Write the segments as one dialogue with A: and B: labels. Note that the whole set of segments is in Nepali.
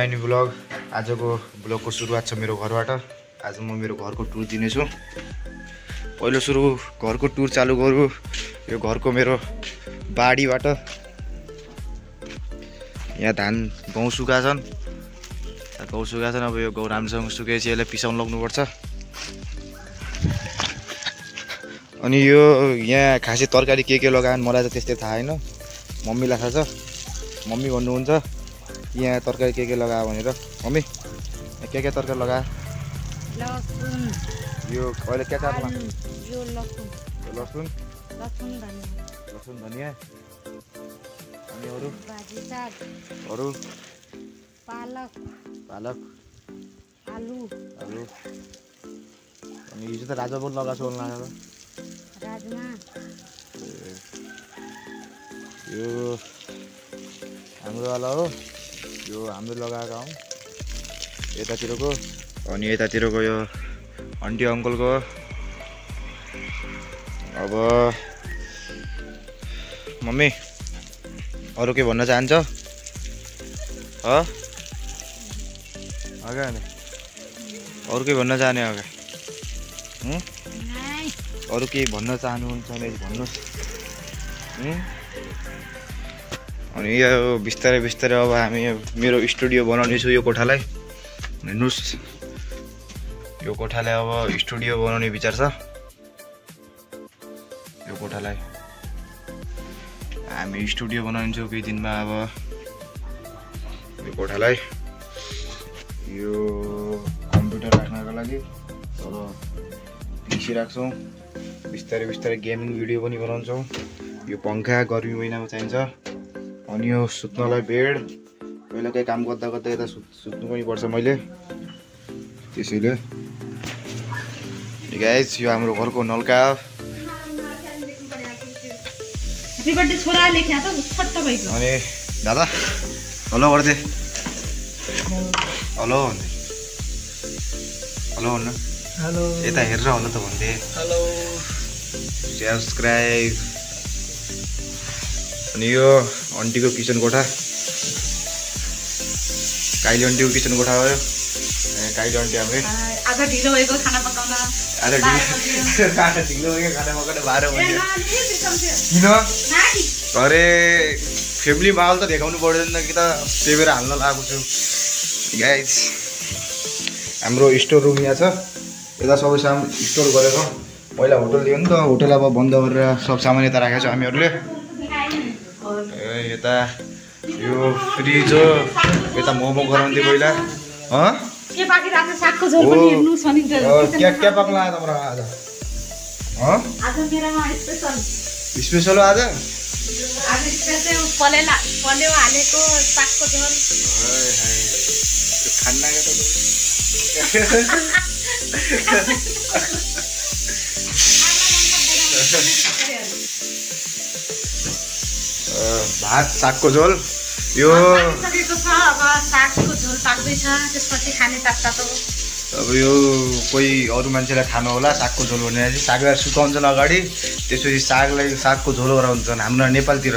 A: माइनी ब्लग। आजको ब्लगको सुरुवात छ मेरो घरबाट। आज म मेरो घरको टुर दिनेछु। पहिलो सुरु घरको टुर चालु गरौँ यो घरको मेरो बाडीबाट। यहाँ धान गहुँ सुका छन्, अब यो गहुँ राम्रोसँग सुकेपछि यसलाई पिसाउनु लाग्नुपर्छ। अनि यो यहाँ खासै तरकारी के लगाएन मलाई त त्यस्तै थाहा छैन, मम्मीलाई थाहा छ। मम्मी भन्नुहुन्छ यहाँ तरकारी के लगायो भनेर। मम्मी के तरकारी लगायो?
B: लसुन,
A: यो अहिले के चार्ला?
B: यो लसुन,
A: लसुन धनिया अनि अरू
B: भाजी साग,
A: अरू
B: पालक, आलु
A: अनि हिजो त राजा बोल लगाएको होला
B: राजमा।
A: यो हाम्रो वाला हो, यो हाम्रो लगाएका हौँ यतातिरको। अनि यतातिरको यो आन्टी अङ्कलको। अब मम्मी अरू के भन्न चाहन्छ? अरू के भन्न चाहने? अरू के भन्न चाहनुहुन्छ भने भन्नुहोस्। अनि यो बिस्तारै अब हामी मेरो स्टुडियो बनाउनेछु यो कोठालाई। हेर्नुहोस् यो कोठालाई अब स्टुडियो बनाउने विचार छ। यो कोठालाई हामी स्टुडियो बनाउनेछौँ केही दिनमा। अब यो कोठालाई यो कम्प्युटर राख्नको लागि अब पिसी राख्छौँ। बिस्तारै गेमिङ भिडियो पनि बनाउँछौँ। यो पङ्खा गर्मी महिनामा चाहिन्छ। अनि यो सुत्नलाई बेड। पहिला केही काम गर्दा यता सुत्नु पनि पर्छ मैले, त्यसैले गाइस यो हाम्रो घरको नल्का। अनि दादा हेलो गर्दै, हेलो भन्नु,
C: हेलो
A: यता हेरेर होला त भन्दै।
C: Hello
A: subscribe. अनि यो आन्टीको किचन कोठा, काइली आन्टीको किचन कोठा हो यो। काइली आन्टी हाम्रै
B: आज ढिलो भएको खाना पकाउन,
A: आज ढिलो भयो खाना पकाउन 12 बजे। किन? अरे फ्यामिली माहौल त देखाउनु पर्दैन कि त, त्यही भएर हाल्न लागेको छु। गाइस हाम्रो स्टोर रुम यहाँ छ। यता सबै सामान स्टोर गरेको। पहिला होटल थियो नि त, होटल अब बन्द गरेर सब सामान यता राखेको छ हामीहरूले। यता यो फ्रिज हो, यता मोमो गराउँथ्यो पहिला।
B: के पाकिरहेको छ? सागको झोल पनि हेर्नु छ नि त।
A: क्या पक्ला आयो तिम्रो आज?
B: आज मेरोमा स्पेशल
A: हो आज।
B: आज स्पेशल पलेवा हालेको सागको झोल।
A: खानाको त भात सागको झोल यो
B: सकेको छ। अब सागको झोल पाक्दैछ, त्यसपछि खाने तातो।
A: अब यो कोही अरू मान्छेलाई खानु होला सागको झोल भनेर चाहिँ सागलाई सुकाउँछन् अगाडि, त्यसपछि सागको झोल गराउँछन्। हाम्रो नेपालतिर,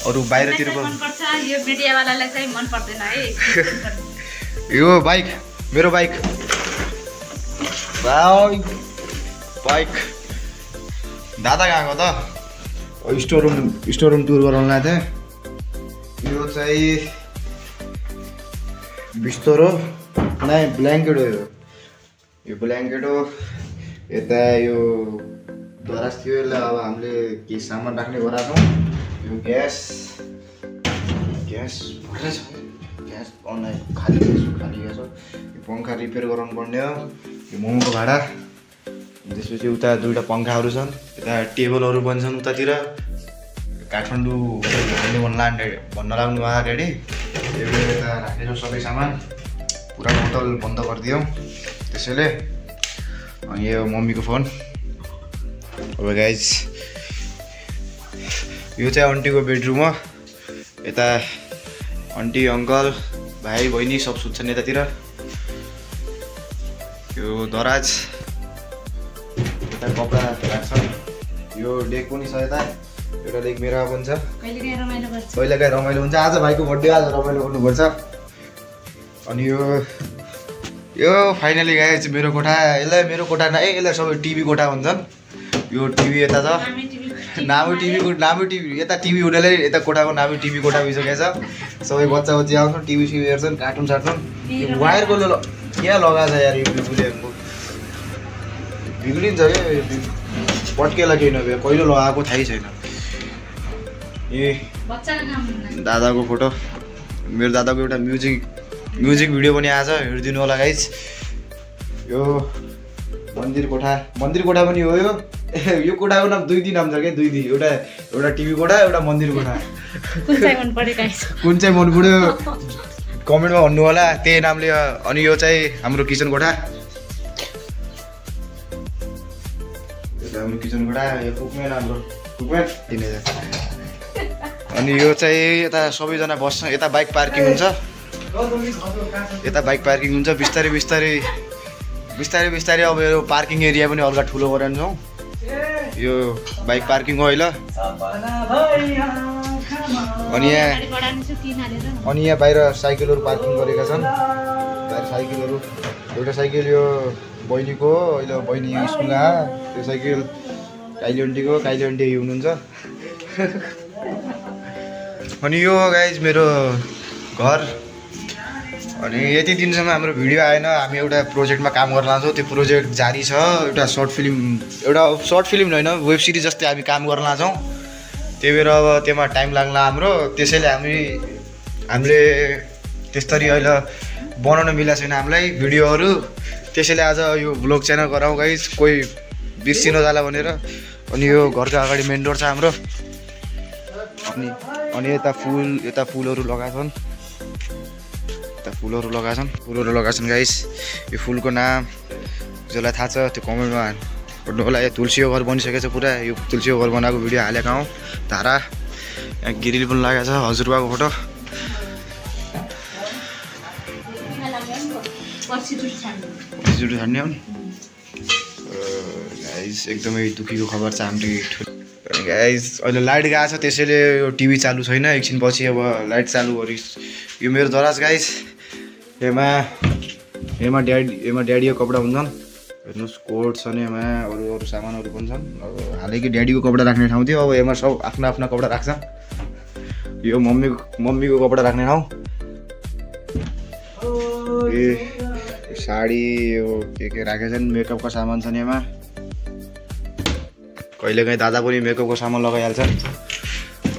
A: अरू बाहिरतिरको
B: मनपर्छ, यो मिडियावालालाई चाहिँ मन पर्दैन है।
A: यो बाइक मेरो बाइक दादा गएको त स्टोर रुम टुर गराउन लाएको थिएँ। यो चाहिँ बिस्तरो नै ब्ल्याङ्केट हो। यो ब्ल्याङ्केट हो। यता यो दराज थियो, यसलाई अब हामीले केही सामान राख्ने गराएको छौँ। यो ग्यास भर्दै छ, ग्यास खाली ग्यास हो। यो पङ्खा रिपेयर गराउनु पर्ने हो। यो मोमोको भाडा। त्यसपछि उता दुईवटा पङ्खाहरू छन्, यता टेबलहरू पनि छन् उतातिर। काठमाडौँ भन्न लाग्नु भएको अगाडि यता राखेको सबै सामान। पुरा होटल बन्द गरिदियौँ त्यसैले। अनि यो मम्मीको फोन। अब गाइज यो चाहिँ आन्टीको बेडरुम हो। यता आन्टी अङ्कल भाइ बहिनी सब सुत्छन् यतातिर। यो दराज, यता कपडा राख्छन्। यो डेक पनि छ यता, एउटा डेक मेरो पनि छ।
B: कहिलेकाहीँ रमाइलो गर्छ।
A: कहिलेकाहीँ रमाइलो हुन्छ। आज भाइको बर्थडे, आज रमाइलो गर्नुपर्छ। अनि यो फाइनली गाइस मेरो कोठा। यसलाई मेरो कोठा नै यसलाई सबै टिभी कोठा भन्छन्। यो टिभी यता छ नामी टिभी यता टिभी हुनेले यता कोठाको नामी टिभी कोठा भइसकेको छ। सबै बच्चा आउँछन् टिभी सिभी हेर्छन् कार्टुन सार्छन्। यो वायरको क्या लगाएको छ यार यो बिजुलीको बिग्रिन्छ क्या पट्केला केही नभए कहिले लगाएको थाहै छैन। ए दादाको फोटो मेरो दादाको एउटा म्युजिक भिडियो पनि आएछ हेरिदिनु होला गाइस। यो मन्दिर कोठा पनि हो यो कोठाको नाम दुई नाम छ क्या दुई एउटा टिभी कोठा एउटा मन्दिर कोठा। कुन चाहिँ मन पऱ्यो कमेन्टमा भन्नु होला त्यही नामले। अनि यो चाहिँ हाम्रो किचन कोठा यो कुकमेन हाम्रो कुकमेन। अनि यो चाहिँ यता सबैजना बस्छ यता बाइक पार्किङ हुन्छ बिस्तारै अब यो पार्किङ एरिया पनि हल्का ठुलो गराउँछौँ। यो बाइक पार्किङ हो अहिले। अनि यहाँ बाहिर साइकलहरू पार्किङ गरेका छन्। बाहिर साइकलहरू एउटा साइकल यो बहिनीको हो अहिले बहिनी स्कुल गयो। त्यो साइकल काइली आन्टी हुनुहुन्छ। अनि यो गाइज मेरो घर। अनि यति दिनसम्म हाम्रो भिडियो आएन। हामी एउटा प्रोजेक्टमा काम गर्न लाग्छौँ त्यो प्रोजेक्ट जारी छ। एउटा सर्ट फिल्म होइन वेब सिरिज जस्तै हामी काम गर्न लाग्छौँ। त्यही भएर अब त्यसमा टाइम लाग्ला हाम्रो। त्यसैले हामीले त्यस्तरी अहिले बनाउन मिलेको छैन हामीलाई भिडियोहरू। त्यसैले आज यो ब्लग च्यानल गराउँ गाइस कोही बिर्सिन जाला भनेर। अनि यो घरको अगाडि मेन डोर छ हाम्रो। अनि यता फुलहरू लगाएछन् गाइस। यो फुलको नाम जसलाई थाहा छ त्यो कमेन्टमा भन्नु होला। यो तुलसीको घर बनिसकेको छ पुरा। यो तुलसीको घर बनाएको भिडियो हालेका हौँ। धारा यहाँ गिरिल पनि लागेको छ हजुरबाको फोटो। छाड्ने हो गाइस एकदमै दुःखीको खबर छ हाम्रो। गाइस अहिले लाइट गएको छ त्यसैले यो टिभी चालु छैन। एकछिन पछि अब लाइट चालु गरी। यो मेरो दराज गाइस। एमा ड्याडीको कपडा हुन्छन् हेर्नुहोस् कोट छन्। एमा अरू सामानहरू पनि छन्। अब हालैको ड्याडीको कपडा राख्ने ठाउँ थियो। अब एमा सब आफ्ना कपडा राख्छ। यो मम्मीको कपडा राख्ने ठाउँ। ए साडी यो के राखेछन् मेकअपको सामान छन् एमा। कहिलेकाहीँ दादा पनि मेकअपको सामान लगाइहाल्छ।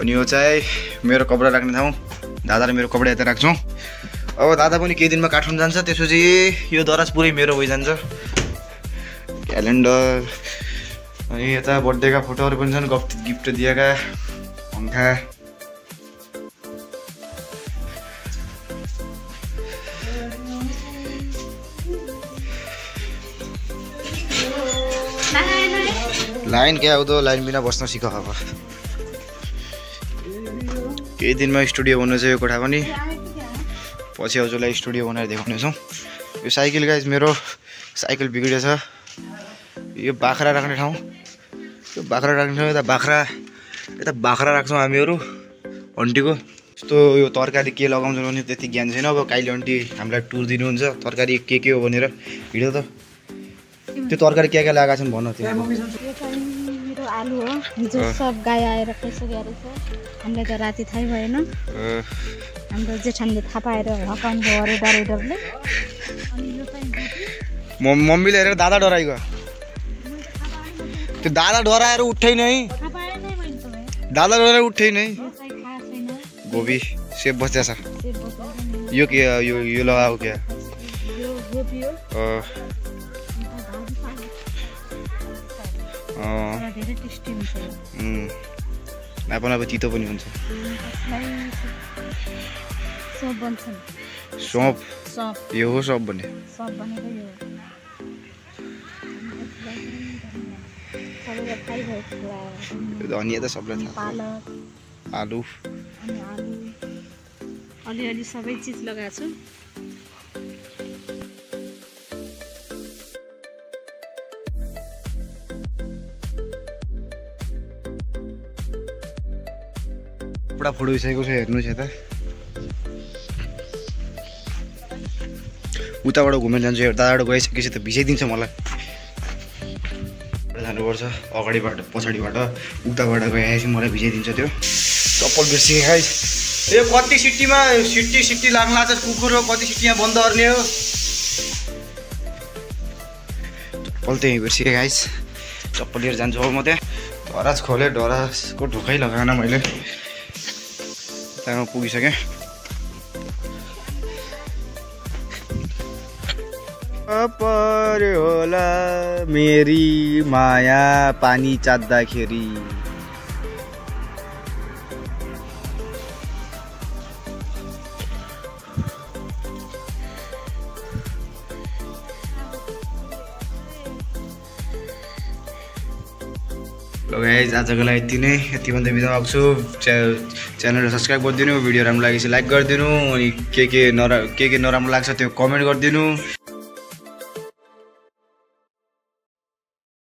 A: अनि यो चाहिँ मेरो कपडा राख्ने ठाउँ। दादा र मेरो कपडा यता राख्छौँ। अब दादा पनि केही दिनमा काठमाडौँ जान्छ। त्यसपछि यो दराज पुरै मेरो भइजान्छ। क्यालेन्डर अनि यता बर्थडेका फोटोहरू पनि छन् गिफ्ट दिएका। पङ्खा लाइन क्या हो त लाइन बिना बस्न सिक। अब केही दिनमा स्टुडियो बनाउँछ यो कोठा पनि। पछि हजुरलाई स्टुडियो बनाएर देखाउनेछौँ। यो साइकल गाइस मेरो साइकल बिग्रेछ। यो बाख्रा राख्ने ठाउँ। यता बाख्रा राख्छौँ हामीहरू आन्टीको। यस्तो यो तरकारी के लगाउँछौँ भने त्यति ज्ञान छैन। अब काइली आन्टी हामीलाई टुर दिनुहुन्छ तरकारी के हो भनेर। हिँड्यो त त्यो तरकारी क्या लगाएको छन् भन। त्यो
B: मेरो आलु हो। हिजो सब गाई आएर खाइसकेको रहेछ। हामीलाई त राति थाहै भएन। हाम्रो जेठानले थाहा पाएर हकाउनु भयो अरे डरले।
A: मम्मीले हेरेर दादा डराइगयो। त्यो दादा डराएर उठ्ठै नै। गोभी सेब बस्या छ। यो के यो लगाएको क्या नापा तितो पनि हुन्छ। सप यो हो सप भने। धनिया त सबलाई थाहा। आलु
B: अलिअलि सबै चिज लगाएको छु।
A: कपडा फोडिसकेको छ हेर्नुहोस् यता। उताबाट घुमेर जान्छु दादाबाट गइसकेपछि त भिजाइदिन्छ मलाई जानुपर्छ अगाडिबाट पछाडिबाट उताबाट गएपछि मलाई भिजाइदिन्छ त्यो चप्पल बिर्सिएँ गाइस ए कति सिटीमा सिटी लाग्न लाग्छ कुकुर हो कति सिटीमा बन्द गर्ने हो चप्पल त्यही बिर्सिएँ गाइस चप्पल लिएर जान्छु अब म त्यहाँ डराज खोलेँ डराजको ढोकै लगाएन मैले त्यहाँ पुगिसकेँ पर्यो होला मेरी माया पानी चाच्दाखेरि ल गाइस आजको लागि यति नै यति भन्दै बिदा भएको छु च्यानललाई सब्सक्राइब गरिदिनु भिडियो राम्रो लागेपछि लाइक गरिदिनु अनि के नराम्रो लाग्छ त्यो कमेन्ट गरिदिनु